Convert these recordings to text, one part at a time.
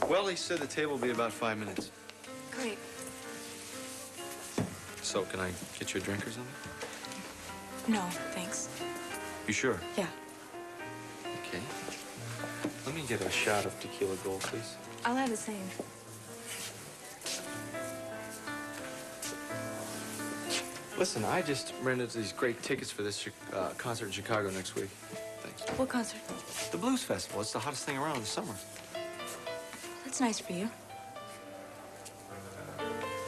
Well, he said the table will be about 5 minutes. Great. So, can I get you a drink or something? No, thanks. You sure? Yeah. Okay. Let me get a shot of tequila gold, please. I'll have the same. Listen, I just rented these great tickets for this concert in Chicago next week. Thanks. What concert? The Blues Festival. It's the hottest thing around in the summer. That's nice for you.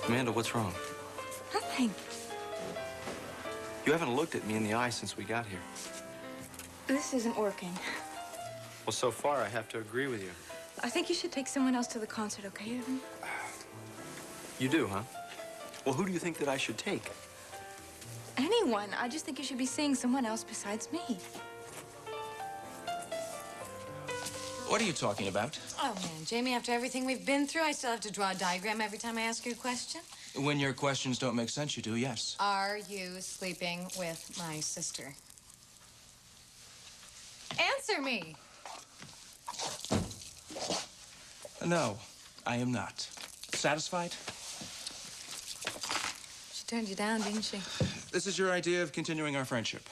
Amanda, what's wrong? Nothing. You haven't looked at me in the eye since we got here. This isn't working. Well, so far, I have to agree with you. I think you should take someone else to the concert, okay, Evan? You do, huh? Well, who do you think that I should take? Anyone. I just think you should be seeing someone else besides me. What are you talking about? Oh, man, Jamie, after everything we've been through, I still have to draw a diagram every time I ask you a question. When your questions don't make sense, you do, yes. Are you sleeping with my sister? Answer me! No, I am not. Satisfied? She turned you down, didn't she? This is your idea of continuing our friendship.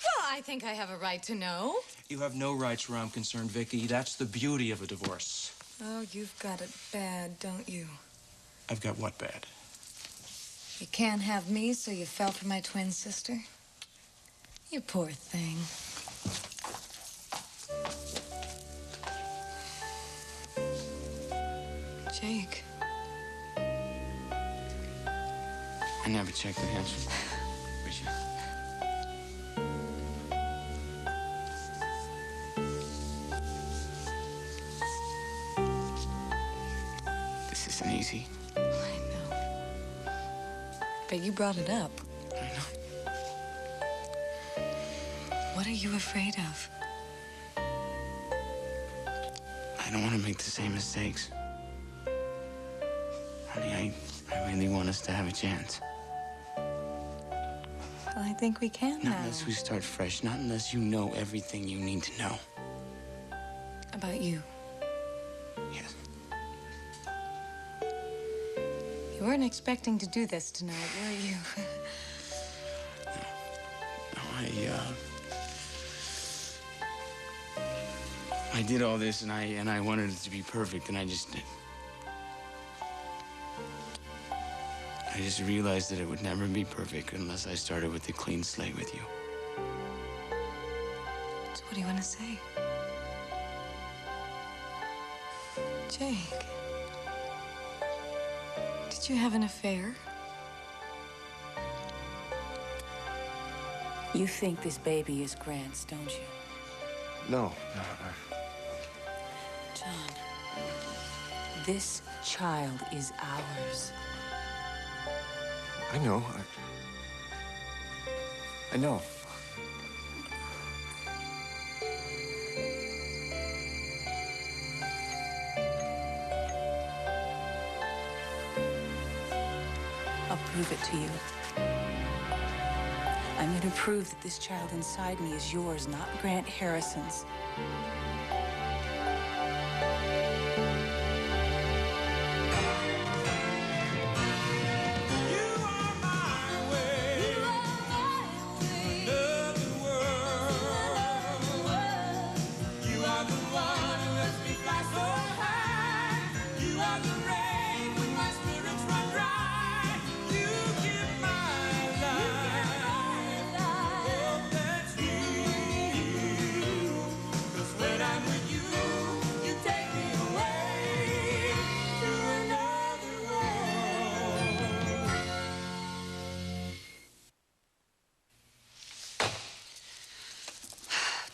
Well, I think I have a right to know. You have no rights where I'm concerned, Vicky. That's the beauty of a divorce. Oh, you've got it bad, don't you? I've got what bad? You can't have me, so you fell for my twin sister? You poor thing. Jake. I never checked the answer. Would you? This isn't easy. I know. But you brought it up. I know. What are you afraid of? I don't want to make the same mistakes. Honey, I really want us to have a chance. Well, I think we can Not now. unless we start fresh. Not unless you know everything you need to know. About you. Yes. You weren't expecting to do this tonight, were you? No, I did all this, and I wanted it to be perfect, and I just realized that it would never be perfect unless I started with a clean slate with you. So what do you want to say? Jake, did you have an affair? You think this baby is Grant's, don't you? No. John, this child is ours. I know. I know. I'll prove it to you. I'm going to prove that this child inside me is yours, not Grant Harrison's.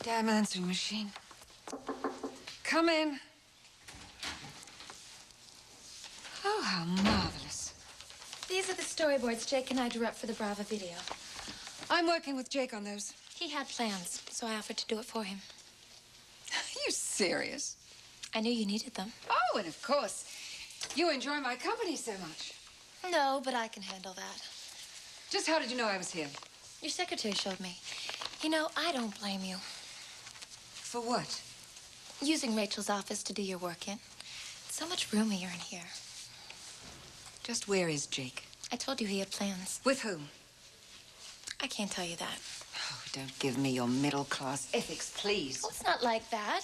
Damn answering machine. Come in. Oh, how marvelous. These are the storyboards Jake and I drew up for the Brava video. I'm working with Jake on those. He had plans, so I offered to do it for him. Are you serious? I knew you needed them. Oh, and of course, you enjoy my company so much. No, but I can handle that. Just how did you know I was here? Your secretary showed me. You know, I don't blame you. For what? Using Rachel's office to do your work in. It's So much roomier in here. Just where is Jake? I told you he had plans. With whom? I can't tell you that. Oh, don't give me your middle-class ethics, please. Oh, it's not like that.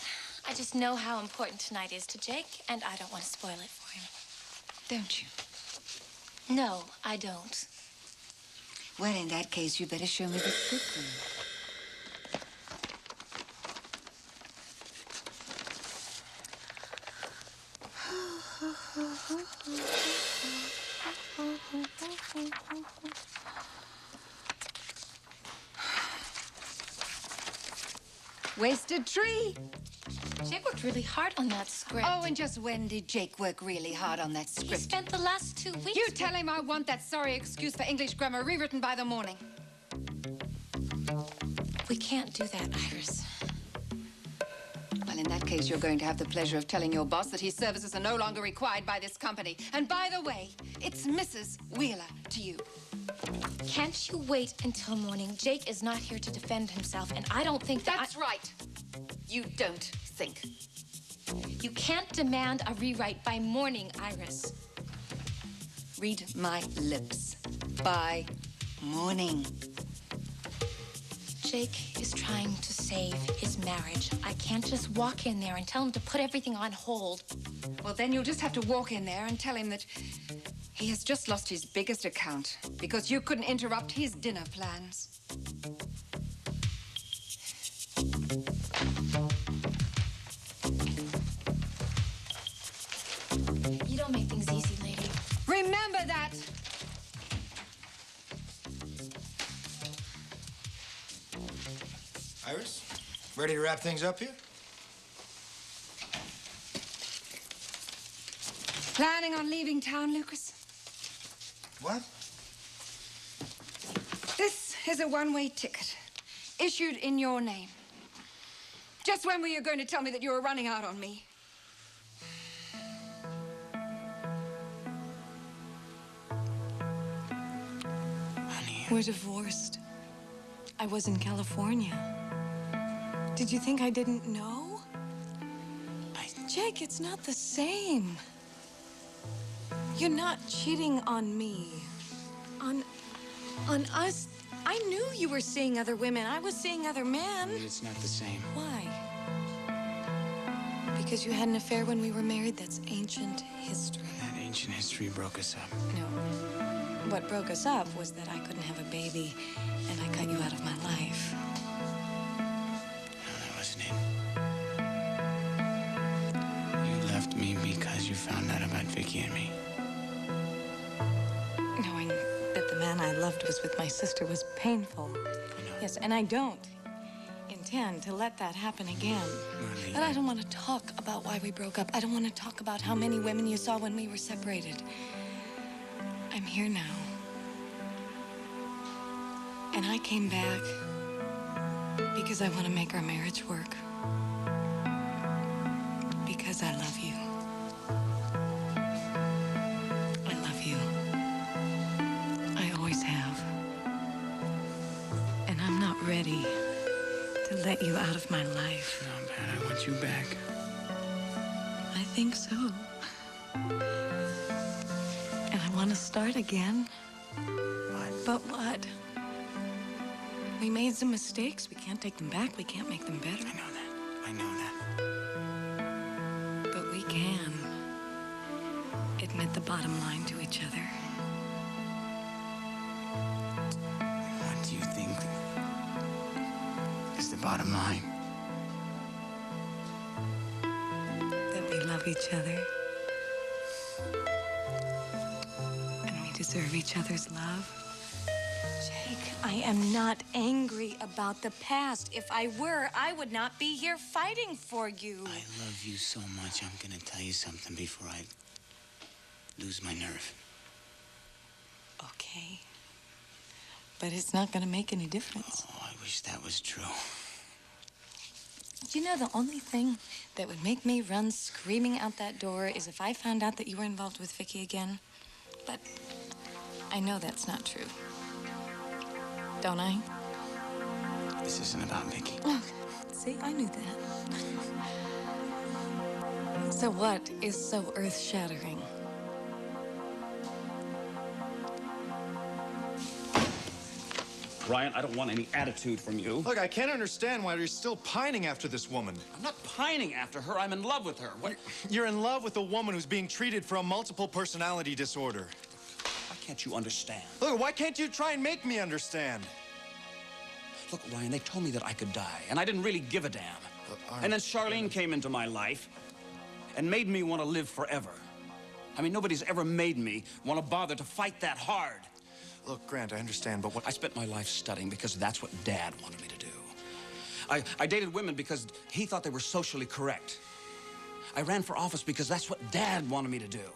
I just know how important tonight is to Jake, and I don't want to spoil it for him. Don't you? No, I don't. Well, in that case, you better show me the cookie. Wasted tree. Jake worked really hard on that script. Oh, and just when did Jake work really hard on that He script? spent the last 2 weeks. You tell him I want that sorry excuse for English grammar rewritten by the morning. We can't do that, Iris. Well, in that case, you're going to have the pleasure of telling your boss that his services are no longer required by this company. And by the way, it's Mrs. Wheeler to you. Can't you wait until morning? Jake is not here to defend himself, and I don't think that That's right. You don't think. You can't demand a rewrite by morning, Iris. Read my lips. By morning. Jake is trying to save his marriage. I can't just walk in there and tell him to put everything on hold. Well, then you'll just have to walk in there and tell him that he has just lost his biggest account because you couldn't interrupt his dinner plans. You don't make things easy, lady. Remember that! Iris, ready to wrap things up here? Planning on leaving town, Lucas? What? This is a one-way ticket, issued in your name. Just when were you going to tell me that you were running out on me? Honey, We're divorced. I was in California. Did you think I didn't know? Jake, it's not the same. You're not cheating on me. On us. I knew you were seeing other women. I was seeing other men. it's not the same. Why? Because you had an affair when we were married? That's ancient history. That ancient history broke us up. No. What broke us up was that I couldn't have a baby, and I cut you out of my life. No, that wasn't it. You left me because you found out about Vicky and me. Knowing that the man I loved was with my sister was painful. I know. Yes, and I don't intend to let that happen again. Marlene. But I don't want to talk about why we broke up. I don't want to talk about how many women you saw when we were separated. I'm here now. And I came back because I want to make our marriage work. Because I love you. I love you. I always have. And I'm not ready to let you out of my life. No, Pat, I want you back. I think so. And I want to start again. But what? We made some mistakes. We can't take them back. We can't make them better. I know that. I know that. But we can admit the bottom line to each other. What do you think is the bottom line? That we love each other. And we deserve each other's love. Jake, I am not angry about the past. If I were, I would not be here fighting for you. I love you so much, I'm gonna tell you something before I lose my nerve. Okay. But it's not gonna make any difference. Oh, I wish that was true. You know, the only thing that would make me run screaming out that door is if I found out that you were involved with Vicky again. But I know that's not true. Don't I? This isn't about Vicky. Oh, see, I knew that. So what is so earth-shattering? Ryan, I don't want any attitude from you. Look, I can't understand why you're still pining after this woman. I'm not pining after her. I'm in love with her. What? You're in love with a woman who's being treated for a multiple personality disorder. Why can't you understand? Look, why can't you try and make me understand? Look, Ryan, they told me that I could die, and I didn't really give a damn. And then Charlene came into my life and made me want to live forever. I mean, nobody's ever made me want to bother to fight that hard. Look, Grant, I understand, but what... I spent my life studying because that's what Dad wanted me to do. I dated women because he thought they were socially correct. I ran for office because that's what Dad wanted me to do.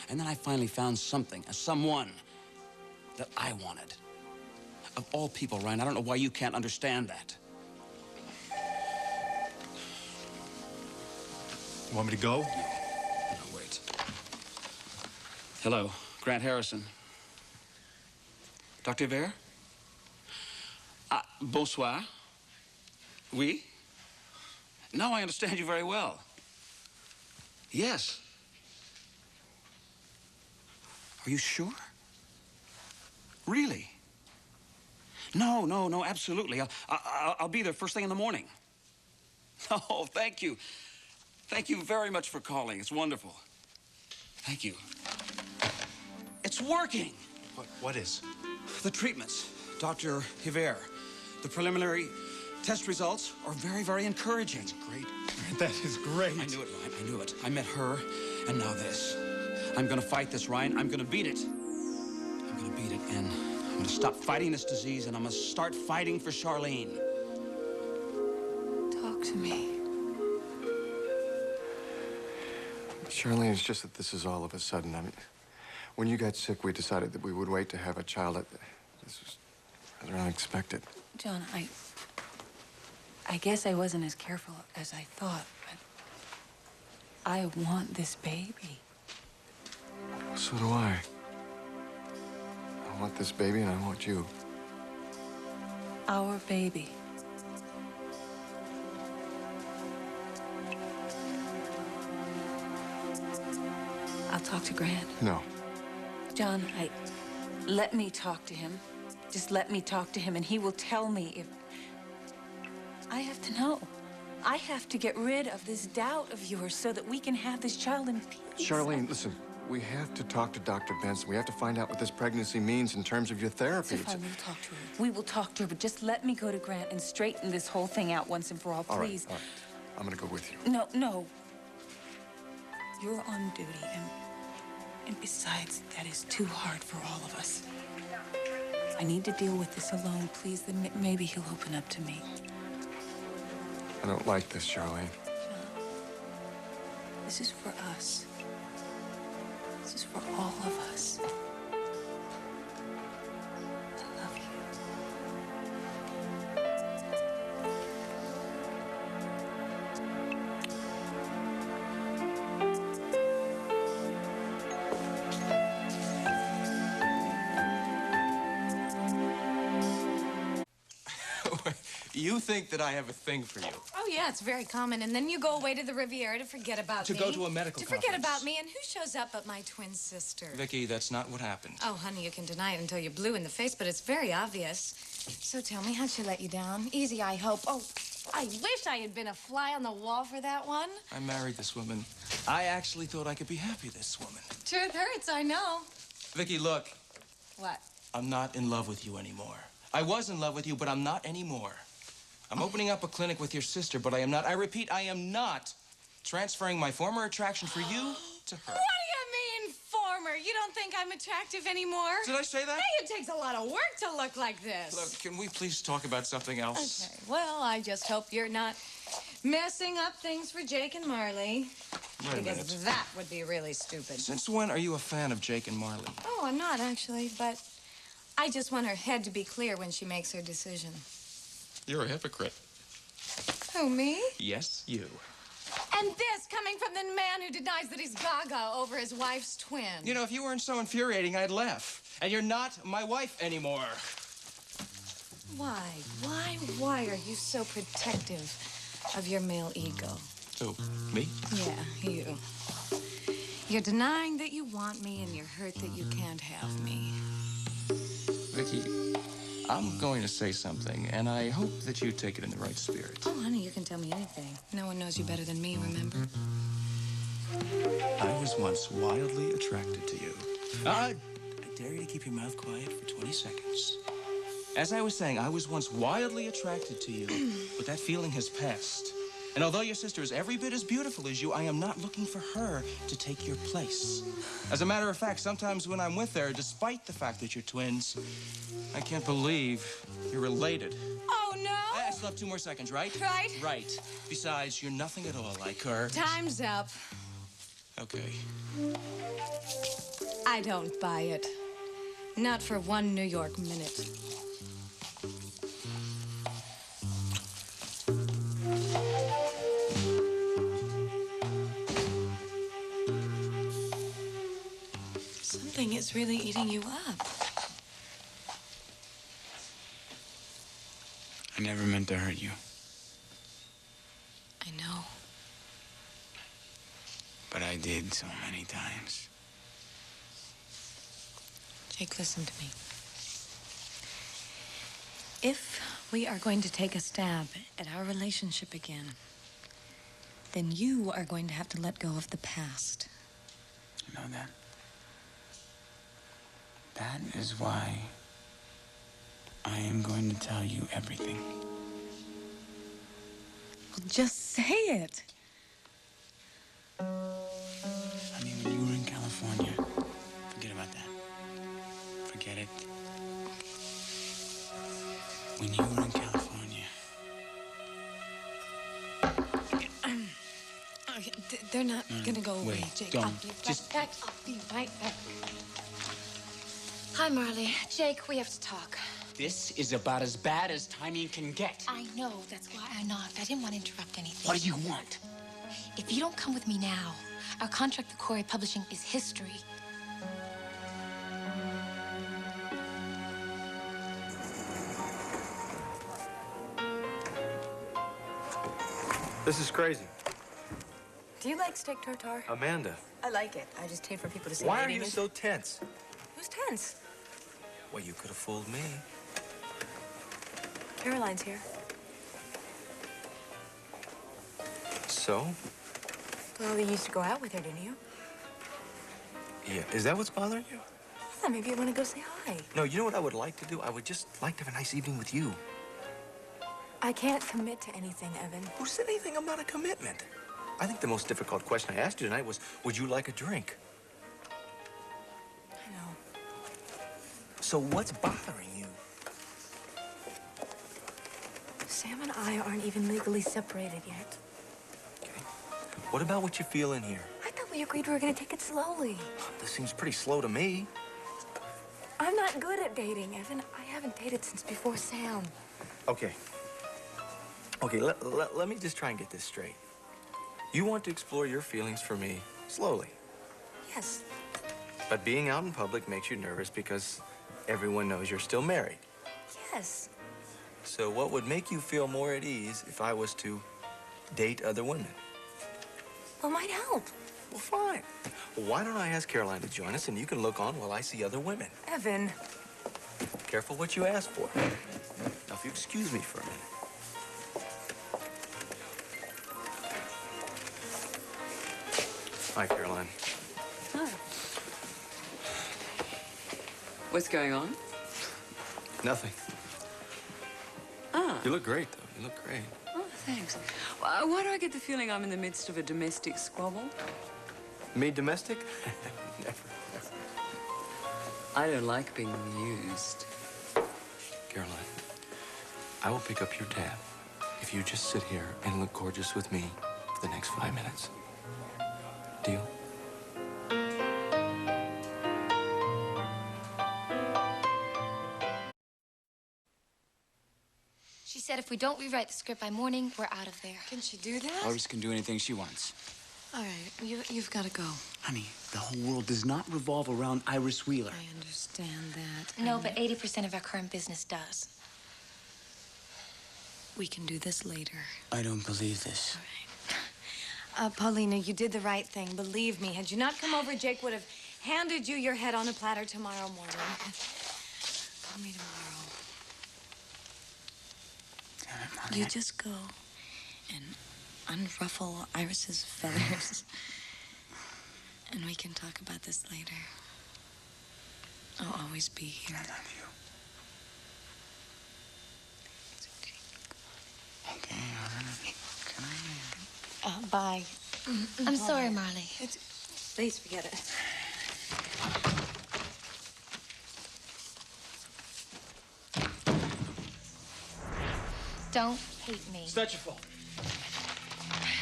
And then I finally found something, someone that I wanted. Of all people, Ryan, I don't know why you can't understand that. You want me to go? No, wait. Hello, Grant Harrison. Dr. Vere? Bonsoir. Oui? No, I understand you very well. Yes. Are you sure? Really? No, absolutely. I'll be there first thing in the morning. Oh, thank you. Thank you very much for calling. It's wonderful. Thank you. It's working. What is? The treatments, Dr. Hiver. The preliminary test results are very, very encouraging. That's great. That is great. I knew it, Ryan. I knew it. I met her, and now this. I'm gonna fight this, Ryan. I'm gonna beat it. I'm gonna beat it, and I'm gonna stop fighting this disease, and I'm gonna start fighting for Charlene. Talk to me. Charlene, it's just that this is all of a sudden. I mean, when you got sick, we decided that we would wait to have a child. This was rather unexpected. John, I guess I wasn't as careful as I thought, but I want this baby. So do I. I want this baby, and I want you. Our baby. I'll talk to Grant. No. John, let me talk to him. Just let me talk to him, and he will tell me if... I have to know. I have to get rid of this doubt of yours so that we can have this child in peace. Charlene, listen. We have to talk to Dr. Benson. We have to find out what this pregnancy means in terms of your therapy. So fine, we'll talk to her. We will talk to her, but just let me go to Grant and straighten this whole thing out once and for all, please. All right. I'm gonna go with you. No. You're on duty, and besides, that is too hard for all of us. I need to deal with this alone, please. Then maybe he'll open up to me. I don't like this, Charlene. John, this is for us. This is for all of us. I love you. You think that I have a thing for you. Oh, yeah, it's very common. And then you go away to the Riviera to forget about me. To go to a medical To forget conference. about me. And who shows up but my twin sister? Vicky, that's not what happened. Oh, honey, you can deny it until you're blue in the face, but it's very obvious. So tell me, how'd she let you down? Easy, I hope. Oh, I wish I had been a fly on the wall for that one. I married this woman. I actually thought I could be happy with this woman. Truth hurts, I know. Vicky, look, What? I'm not in love with you anymore. I was in love with you, but I'm not anymore. I'm opening up a clinic with your sister, but I am not. I repeat, I am not transferring my former attraction for you to her. What do you mean, former? You don't think I'm attractive anymore? Did I say that? Hey, it takes a lot of work to look like this. Look, can we please talk about something else? Okay, well, I just hope you're not messing up things for Jake and Marley. Wait a Because minute. that would be really stupid. Since when are you a fan of Jake and Marley? Oh, I'm not, actually, but I just want her head to be clear when she makes her decision. You're a hypocrite. Who, me? Yes, you. And this coming from the man who denies that he's gaga over his wife's twin. You know, if you weren't so infuriating, I'd laugh. And you're not my wife anymore. Why are you so protective of your male ego? Who? Me? Yeah, you. You're denying that you want me, and you're hurt that you can't have me. Vicky, I'm going to say something, and I hope that you take it in the right spirit. Oh, honey, you can tell me anything. No one knows you better than me, remember? I was once wildly attracted to you. I dare you to keep your mouth quiet for 20 seconds. As I was saying, I was once wildly attracted to you, but that feeling has passed. And although your sister is every bit as beautiful as you, I am not looking for her to take your place. As a matter of fact, sometimes when I'm with her, despite the fact that you're twins, I can't believe you're related. Oh, no! I still have 2 more seconds, right? Right. Right. Besides, you're nothing at all like her. Time's up. Okay. I don't buy it. Not for 1 New York minute. Something is really eating you up. I never meant to hurt you. I know. But I did so many times. Jake, listen to me. If we are going to take a stab at our relationship again, then you are going to have to let go of the past. You know that? That is why I am going to tell you everything. Well, just say it. I mean, when you were in California, forget about that. Forget it. When you were in California. Okay, they're not gonna go away, wait, Jake. don't. I'll be right back. I'll be right back. Hi, Marley. Jake, we have to talk. This is about as bad as timing can get. I know. That's why I knocked. I didn't want to interrupt anything. What do you want? If you don't come with me now, our contract with Corey Publishing is history. This is crazy. Do you like steak tartare? Amanda, I like it. I just hate for people to say why that are you even- so tense? Who's tense? Well, you could have fooled me. Caroline's here. So? Well, you used to go out with her, didn't you? Yeah. Is that what's bothering you? I thought maybe you want to go say hi. No, you know what I would like to do? I would just like to have a nice evening with you. I can't commit to anything, Evan. Who said anything about a commitment? I think the most difficult question I asked you tonight was, would you like a drink? I know. So what's bothering you? Sam and I aren't even legally separated yet. Okay. What about what you feel in here? I thought we agreed we were going to take it slowly. This seems pretty slow to me. I'm not good at dating, Evan. I haven't dated since before Sam. Okay. Okay, let me just try and get this straight. You want to explore your feelings for me slowly. Yes. But being out in public makes you nervous because everyone knows you're still married. Yes. So what would make you feel more at ease if I was to date other women? Well, might help. Well, fine. Why don't I ask Caroline to join us and you can look on while I see other women? Evan. Careful what you ask for. Now, if you excuse me for a minute. Hi, Caroline. Hi. What's going on? Nothing. Ah. You look great, though. You look great. Oh, thanks. Why do I get the feeling I'm in the midst of a domestic squabble? Me domestic? Never. I don't like being used. Caroline, I will pick up your tab if you just sit here and look gorgeous with me for the next 5 minutes. Deal? She said if we don't rewrite the script by morning, we're out of there. Can she do that? Iris can do anything she wants. All right, you've got to go. Honey, the whole world does not revolve around Iris Wheeler. I understand that. No, but 80% of our current business does. We can do this later. I don't believe this. Paulina, you did the right thing. Believe me. Had you not come over, Jake would have handed you your head on a platter tomorrow morning. Call me tomorrow. You just go and unruffle Iris's feathers. And we can talk about this later. I'll always be here. I love you. Okay, all right. Can I? Bye. I'm sorry, Marley. Please forget it. Don't hate me. It's not your fault.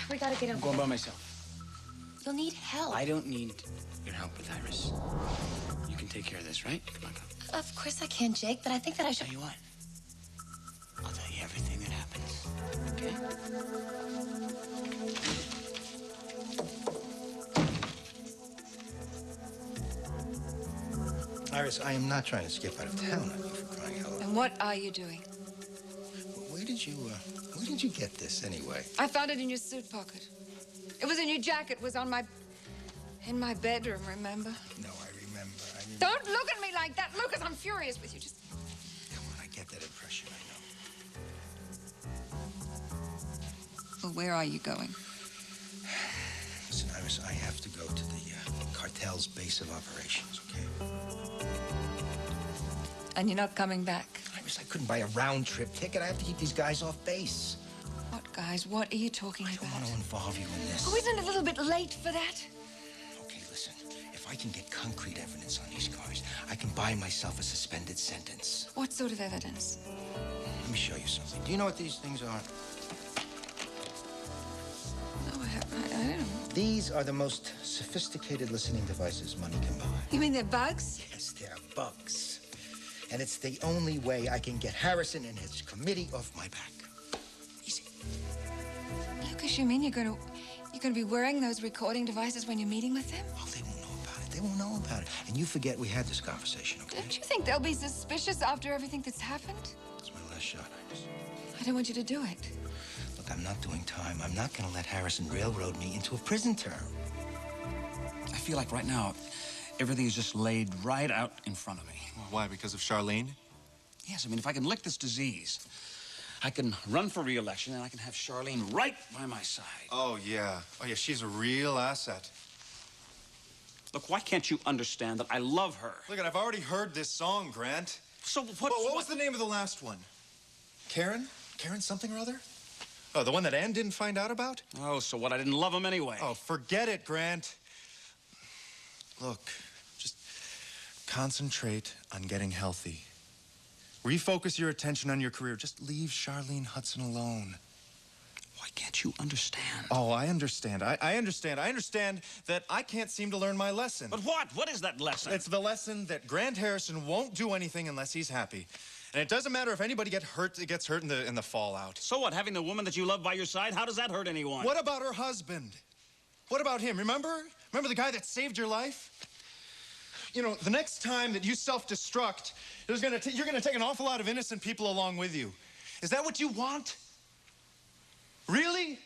We gotta get I'm him. going by myself. You'll need help. I don't need your help with Iris. You can take care of this, right? Come on, come. Of course I can, Jake, but I think that I should. Tell you what. I'll tell you everything that happens. Okay? Iris, I am not trying to skip out of town on you, for crying out loud. And what are you doing? Where did you get this anyway? I found it in your suit pocket. It was in your jacket. It was in my bedroom, remember? No, I remember. Don't look at me like that, Lucas. I'm furious with you. Just Come on, I get that impression, I know. Well, where are you going? Listen, Iris, I have to go to the cartel's base of operations, okay? And you're not coming back. Iris, I couldn't buy a round-trip ticket. I have to keep these guys off base. What, guys? What are you talking about? I don't want to involve you in this. Oh, isn't it a little bit late for that? Okay, listen. If I can get concrete evidence on these cars, I can buy myself a suspended sentence. What sort of evidence? Let me show you something. Do you know what these things are? No, I don't know. These are the most sophisticated listening devices money can buy. You mean they're bugs? Yes, they're bugs. And it's the only way I can get Harrison and his committee off my back. Easy. Lucas, you mean you're gonna be wearing those recording devices when you're meeting with them? Oh, they won't know about it. They won't know about it. And you forget we had this conversation, okay? Don't you think they'll be suspicious after everything that's happened? It's my last shot, Iris. I don't want you to do it. Look, I'm not doing time. I'm not gonna let Harrison railroad me into a prison term. I feel like right now, everything is just laid right out in front of me. Why? Because of Charlene? Yes, I mean, if I can lick this disease, I can run for re-election and I can have Charlene right by my side. Oh, yeah. Oh, yeah, she's a real asset. Look, why can't you understand that I love her? Look, I've already heard this song, Grant. So what was the name of the last one? Karen? Karen something or other? Oh, the one that Ann didn't find out about? Oh, so what? I didn't love him anyway. Oh, forget it, Grant. Look, just concentrate on getting healthy. Refocus your attention on your career. Just leave Charlene Hudson alone. Why can't you understand? Oh, I understand. I understand. I understand that I can't seem to learn my lesson. But what? What is that lesson? It's the lesson that Grant Harrison won't do anything unless he's happy. And it doesn't matter if anybody gets hurt in the fallout. So what? Having the woman that you love by your side, how does that hurt anyone? What about her husband? What about him? Remember? Remember the guy that saved your life? You know, the next time that you self-destruct, you're gonna take an awful lot of innocent people along with you. Is that what you want? Really?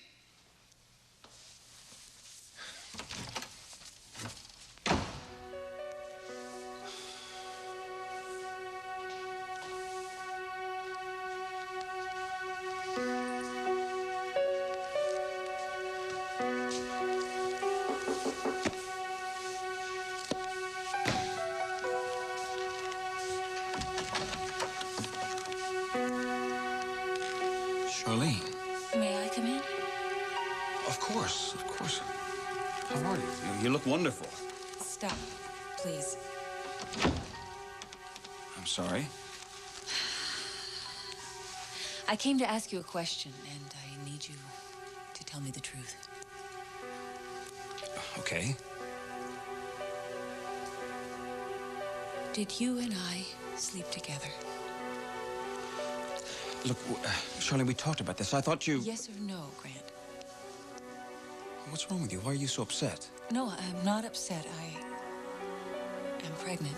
Charlene. May I come in? Of course, of course. How are you? You look wonderful. Stop, please. I'm sorry. I came to ask you a question, and I need you to tell me the truth. Okay. Did you and I sleep together? Look, Charlene, we talked about this. I thought you... Yes or no, Grant? What's wrong with you? Why are you so upset? No, I'm not upset. I am pregnant.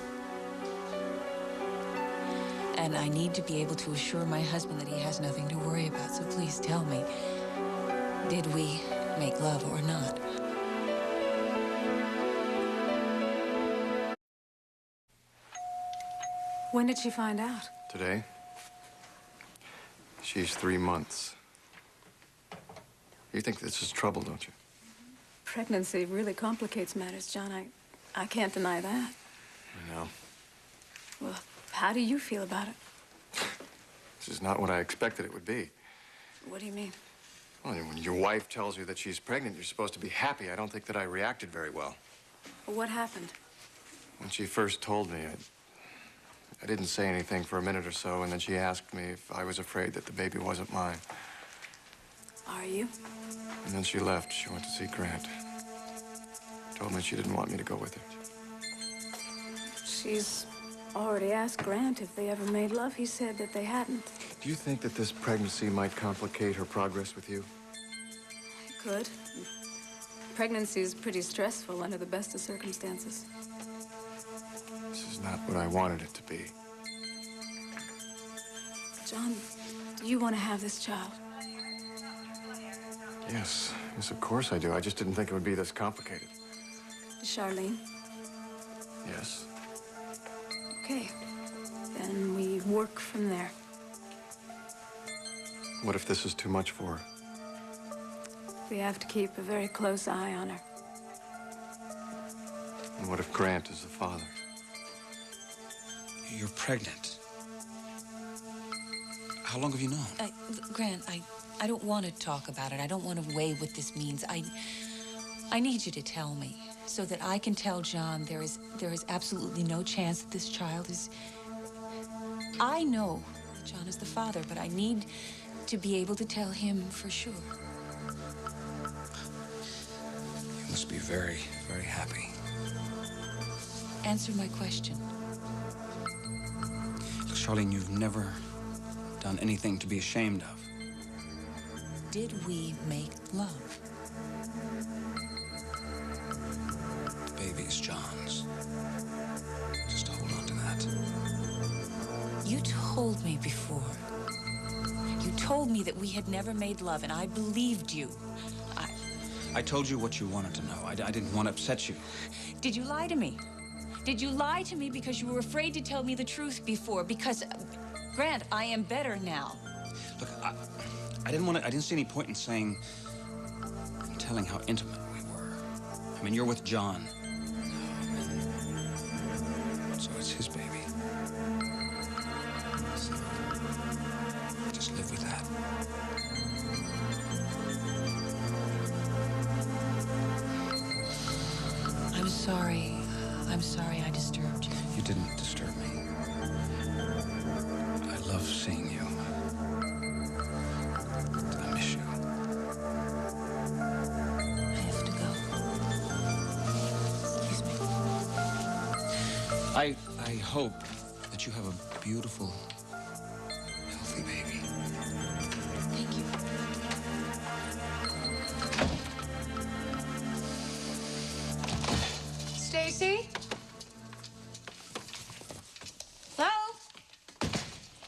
And I need to be able to assure my husband that he has nothing to worry about. So please tell me, did we make love or not. When did she find out? Today? She's 3 months. You think this is trouble, don't you? Pregnancy really complicates matters, John. I can't deny that. I know. Well, how do you feel about it? This is not what I expected it would be. What do you mean? Well, when your wife tells you that she's pregnant, you're supposed to be happy. I don't think that I reacted very well. What happened? When she first told me, I didn't say anything for a minute or so, and then she asked me if I was afraid that the baby wasn't mine. Are you? And then she left. She went to see Grant. Told me she didn't want me to go with her. She's already asked Grant if they ever made love. He said that they hadn't. Do you think that this pregnancy might complicate her progress with you? It could. Pregnancy is pretty stressful under the best of circumstances. This is not what I wanted it to be. John, do you want to have this child? Yes, of course I do. I just didn't think it would be this complicated. Charlene? Yes. Okay. Then we work from there. What if this is too much for her? We have to keep a very close eye on her. And what if Grant is the father? You're pregnant. How long have you known? Grant, I don't want to talk about it. I don't want to weigh what this means. I need you to tell me so that I can tell John there is absolutely no chance that this child is... I know that John is the father, but I need to be able to tell him for sure. You must be very, very happy. Answer my question. Look, Charlene, you've never done anything to be ashamed of. Did we make love? The baby is John's. Just hold on to that. You told me before. You told me that we had never made love, and I believed you. I told you what you wanted to know. I didn't want to upset you. Did you lie to me? Did you lie to me because you were afraid to tell me the truth before? Because, Grant, I am better now. Look, I didn't see any point in telling how intimate we were. I mean, you're with John now, so it's his baby. So, just live with that. I'm sorry. I'm sorry I disturbed you. You didn't disturb me. I love seeing you. I miss you. I have to go. Excuse me. I hope that you have a beautiful, healthy baby. Thank you. Stacy? Hello?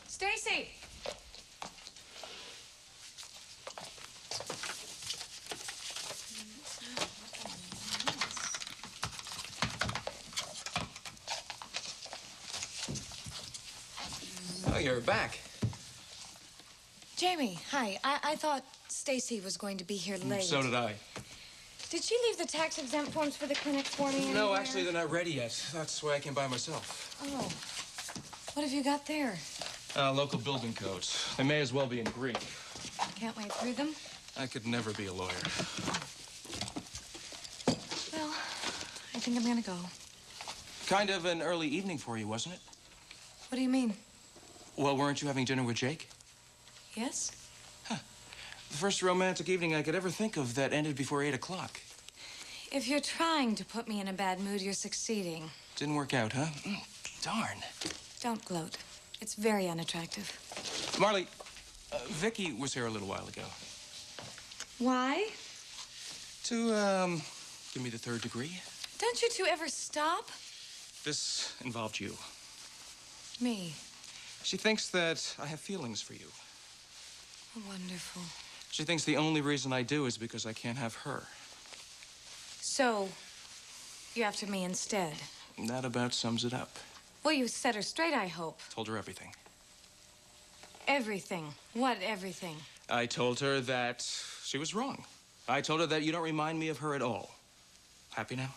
Stacy? Oh, you're back. Jamie, hi. I thought Stacy was going to be here late. So did I. Did she leave the tax exempt forms for the clinic for me? No, anywhere? actually, they're not ready yet. That's why I came by myself. Oh. What have you got there? Local building codes. They may as well be in Greek. Can't wait through them? I could never be a lawyer. Well, I think I'm gonna go. Kind of an early evening for you, wasn't it? What do you mean? Well, weren't you having dinner with Jake? Yes? The first romantic evening I could ever think of that ended before 8 o'clock. If you're trying to put me in a bad mood, you're succeeding. Didn't work out, huh? Darn. Don't gloat. It's very unattractive. Marley, Vicky was here a little while ago. Why? To, give me the third degree. Don't you two ever stop? This involved you. Me. She thinks that I have feelings for you. Wonderful. She thinks the only reason I do is because I can't have her. So, you're after me instead? That about sums it up. Well, you set her straight, I hope. Told her everything. Everything? What everything? I told her that she was wrong. I told her that you don't remind me of her at all. Happy now?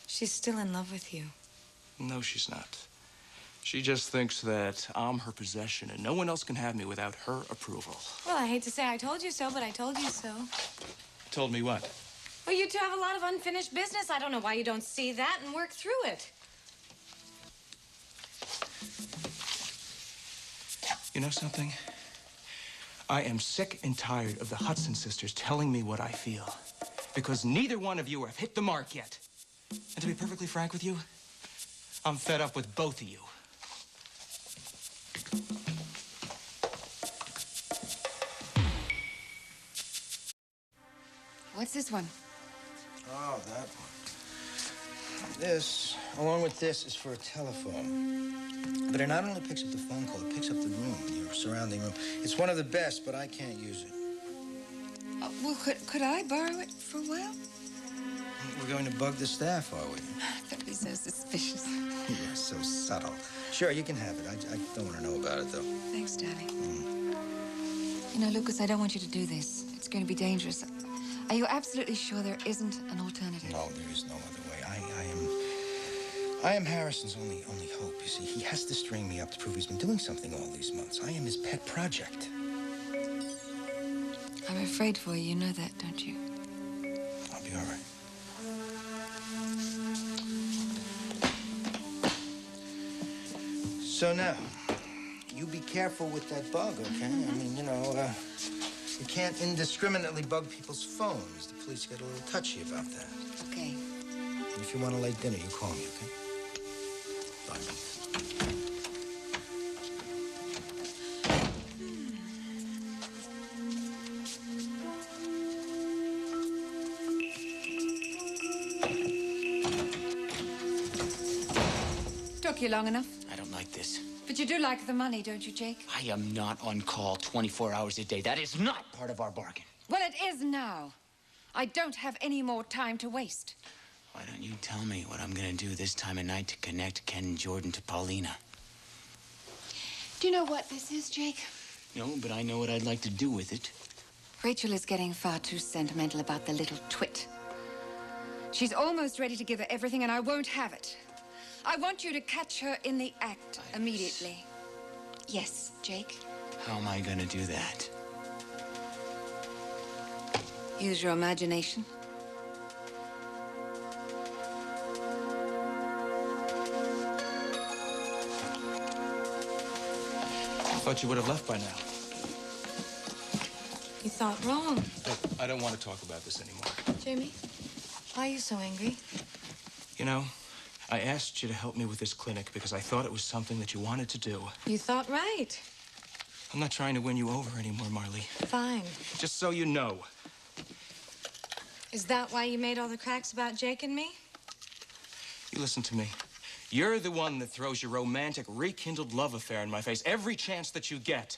She's still in love with you. No, she's not. She just thinks that I'm her possession and no one else can have me without her approval. Well, I hate to say I told you so, but I told you so. Told me what? Well, you two have a lot of unfinished business. I don't know why you don't see that and work through it. You know something? I am sick and tired of the Hudson sisters telling me what I feel. Because neither one of you have hit the mark yet. And to be perfectly frank with you, I'm fed up with both of you. What's this one? Oh, that one. This, along with this, is for a telephone. But it not only picks up the phone call, it picks up the room, your surrounding room. It's one of the best, but I can't use it. Well, could I borrow it for a while? We're going to bug the staff, are we? Don't be so suspicious. You are so subtle. Sure, you can have it. I don't want to know about it, though. Thanks, darling. You know, Lucas, I don't want you to do this. It's going to be dangerous. Are you absolutely sure there isn't an alternative? No, there is no other way. I am Harrison's only hope. You see, he has to string me up to prove he's been doing something all these months. I am his pet project. I'm afraid for you. You know that, don't you? I'll be all right. So now, you be careful with that bug, okay? I mean, you know, you can't indiscriminately bug people's phones. The police get a little touchy about that. Okay. And if you want a late dinner, you call me, okay? Bye. Took you long enough. I don't like this. But you do like the money, don't you, Jake? I am not on call 24 hours a day. That is not part of our bargain. Well, it is now. I don't have any more time to waste. Why don't you tell me what I'm gonna do this time of night to connect Ken and Jordan to Paulina? Do you know what this is, Jake? No, but I know what I'd like to do with it. Rachel is getting far too sentimental about the little twit. She's almost ready to give her everything, and I won't have it. I want you to catch her in the act immediately. Yes, Jake? How am I gonna do that? Use your imagination. I thought you would have left by now. You thought wrong. Look, I don't want to talk about this anymore. Jamie, why are you so angry? You know, I asked you to help me with this clinic because I thought it was something that you wanted to do. You thought right. I'm not trying to win you over anymore, Marley. Fine. Just so you know. Is that why you made all the cracks about Jake and me? You listen to me. You're the one that throws your romantic, rekindled love affair in my face every chance that you get.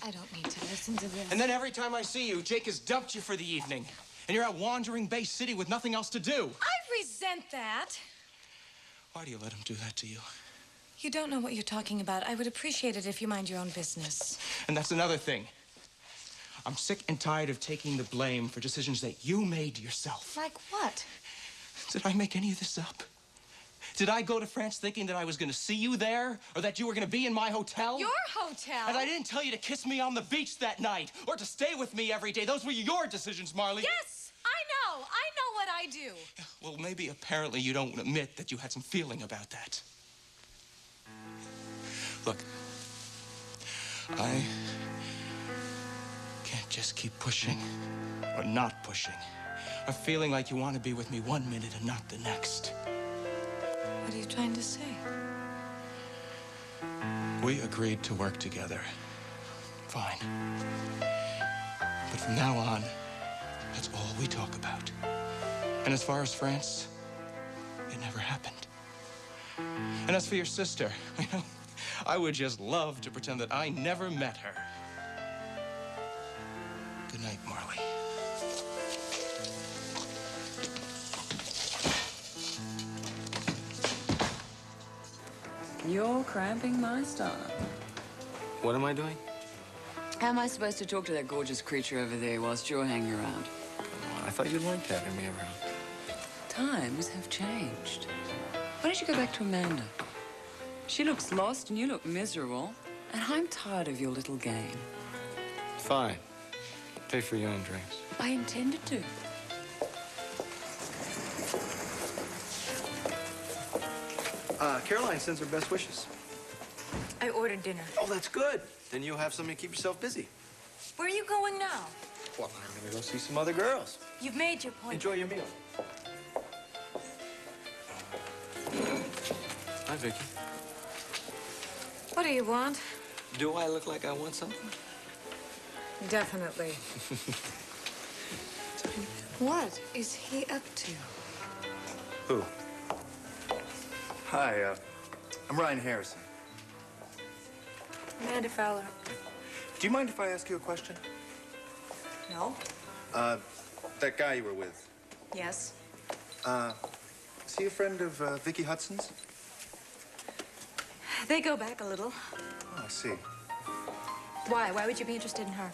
I don't need to listen to this. And then every time I see you, Jake has dumped you for the evening. And you're out wandering Bay City with nothing else to do. I resent that. Why do you let him do that to you? You don't know what you're talking about. I would appreciate it if you mind your own business. And that's another thing. I'm sick and tired of taking the blame for decisions that you made yourself. Like what? Did I make any of this up? Did I go to France thinking that I was going to see you there? Or that you were going to be in my hotel? Your hotel? And I didn't tell you to kiss me on the beach that night or to stay with me every day. Those were your decisions, Marley. Yes, I know. I know what I do. Well, maybe apparently you don't admit that you had some feeling about that. Look, I can't just keep pushing or not pushing. Or feeling like you want to be with me one minute and not the next. What are you trying to say? We agreed to work together. Fine. But from now on, that's all we talk about. And as far as France, it never happened. And as for your sister, you know, I would just love to pretend that I never met her. Good night, Marley. You're cramping my style. What am I doing? How am I supposed to talk to that gorgeous creature over there whilst you're hanging around? I thought you liked having me around. Times have changed. Why don't you go back to Amanda? She looks lost and you look miserable. And I'm tired of your little game. Fine. Pay for your own drinks. I intended to. Caroline sends her best wishes. I ordered dinner. Oh, that's good. Then you'll have something to keep yourself busy. Where are you going now? Well, I'm gonna go see some other girls. You've made your point. Enjoy your meal. Hi, Vicky. What do you want? Do I look like I want something? Definitely. What is he up to? Who? Hi, I'm Ryan Harrison. Amanda Fowler. Do you mind if I ask you a question? No? That guy you were with, Yes. is he a friend of Vicky Hudson's? They go back a little. Oh, I see. Why? Why would you be interested in her?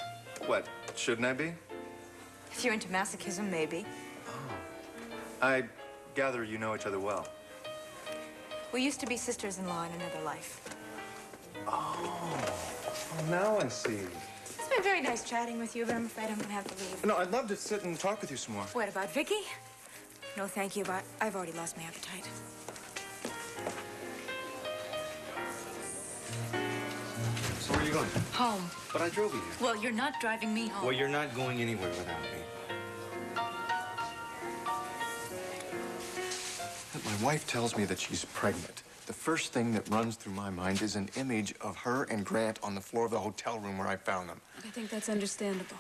What, shouldn't I be? If you're into masochism, maybe. I gather you know each other well. We used to be sisters-in-law in another life. Oh, now I see. It's been very nice chatting with you, but I'm afraid I'm gonna have to leave. No, I'd love to sit and talk with you some more. What, about Vicky? No, thank you, but I've already lost my appetite. So where are you going? Home. But I drove you here. Well, you're not driving me home. Well, you're not going anywhere without me. My wife tells me that she's pregnant. The first thing that runs through my mind is an image of her and Grant on the floor of the hotel room where I found them. I think that's understandable.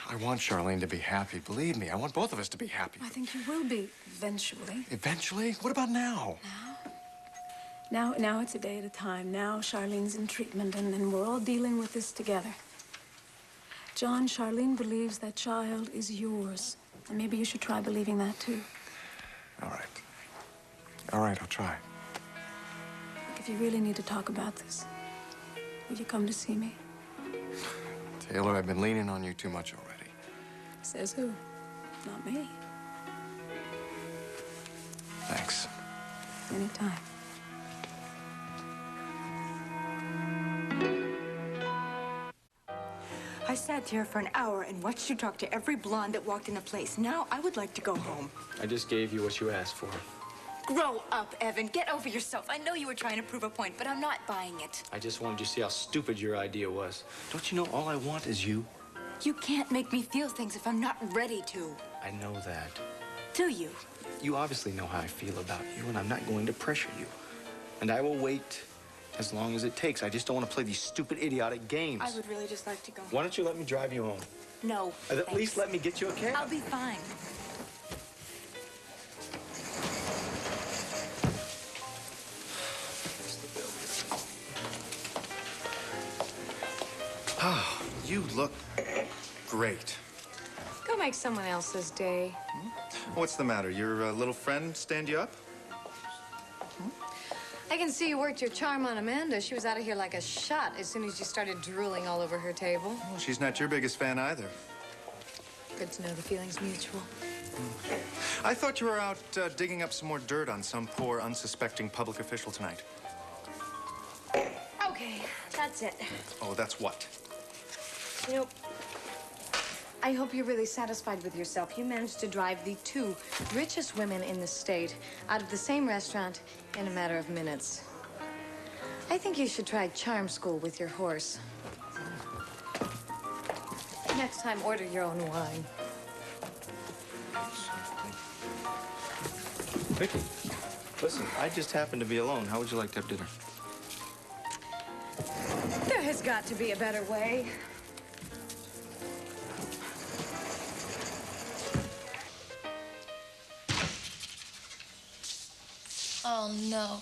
I want Charlene to be happy. Believe me, I want both of us to be happy. I think you will be, eventually. Eventually? What about now? Now it's a day at a time. Now Charlene's in treatment, and we're all dealing with this together. John, Charlene believes that child is yours. And maybe you should try believing that, too. All right. All right, I'll try. Look, if you really need to talk about this, will you come to see me? Taylor, I've been leaning on you too much already. Says who? Not me. Thanks. Anytime. I sat here for an hour and watched you talk to every blonde that walked in the place. Now I would like to go home. I just gave you what you asked for. Grow up, Evan. Get over yourself. I know you were trying to prove a point, but I'm not buying it. I just wanted you to see how stupid your idea was. Don't you know all I want is you? You can't make me feel things if I'm not ready to. I know that. Do you? You obviously know how I feel about you, and I'm not going to pressure you. And I will wait as long as it takes. I just don't want to play these stupid, idiotic games. I would really just like to go. Why don't you let me drive you home? No. At least let me get you a cab. I'll be fine. Oh, you look great. Go make someone else's day. What's the matter? Your little friend stand you up? I can see you worked your charm on Amanda. She was out of here like a shot as soon as you started drooling all over her table. Well, she's not your biggest fan either. Good to know the feeling's mutual. I thought you were out digging up some more dirt on some poor, unsuspecting public official tonight. Okay, that's it. Oh, that's what? You know, I hope you're really satisfied with yourself. You managed to drive the two richest women in the state out of the same restaurant in a matter of minutes. I think you should try charm school with your horse. Next time, order your own wine. Vicky, listen, I just happen to be alone. How would you like to have dinner? There has got to be a better way. Oh, no.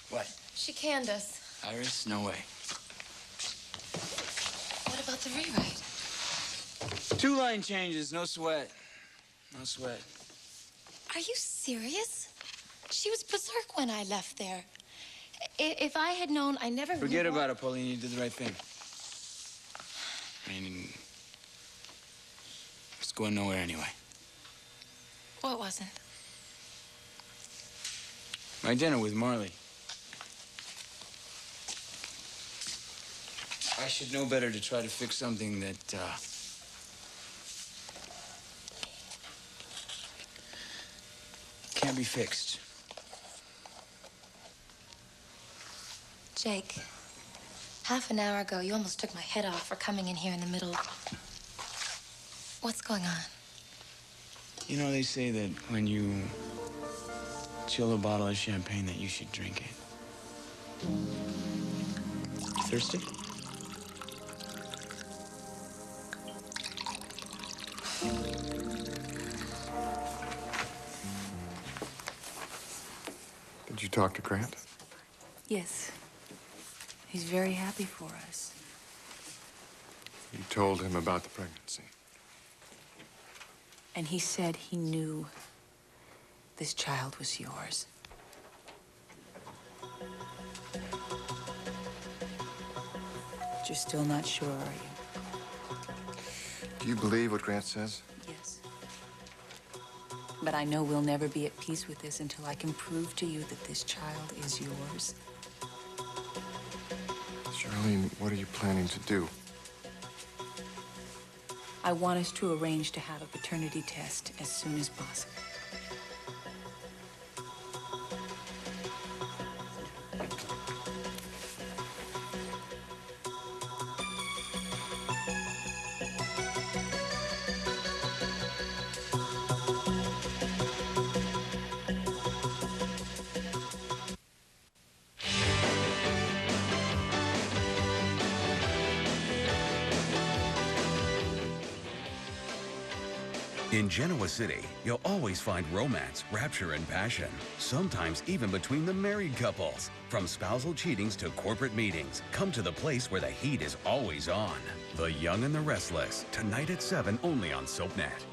What? She canned us. Iris, no way. What about the rewrite? 2 line changes, no sweat. No sweat. Are you serious? She was berserk when I left there. If I had known, I never... Forget about it, Pauline. You did the right thing. I mean, it's going nowhere anyway. What wasn't? My dinner with Marley. I should know better to try to fix something that, can't be fixed. Jake, half an hour ago, you almost took my head off for coming in here in the middle. What's going on? You know, they say that when you chill a bottle of champagne that you should drink it. You thirsty? Did you talk to Grant? Yes. He's very happy for us. You told him about the pregnancy. And he said he knew this child was yours. But you're still not sure, are you? Do you believe what Grant says? Yes. But I know we'll never be at peace with this until I can prove to you that this child is yours. Charlene, what are you planning to do? I want us to arrange to have a paternity test as soon as possible. In Genoa City, you'll always find romance, rapture, and passion, sometimes even between the married couples. From spousal cheatings to corporate meetings, come to the place where the heat is always on. The Young and the Restless, tonight at 7, only on SoapNet.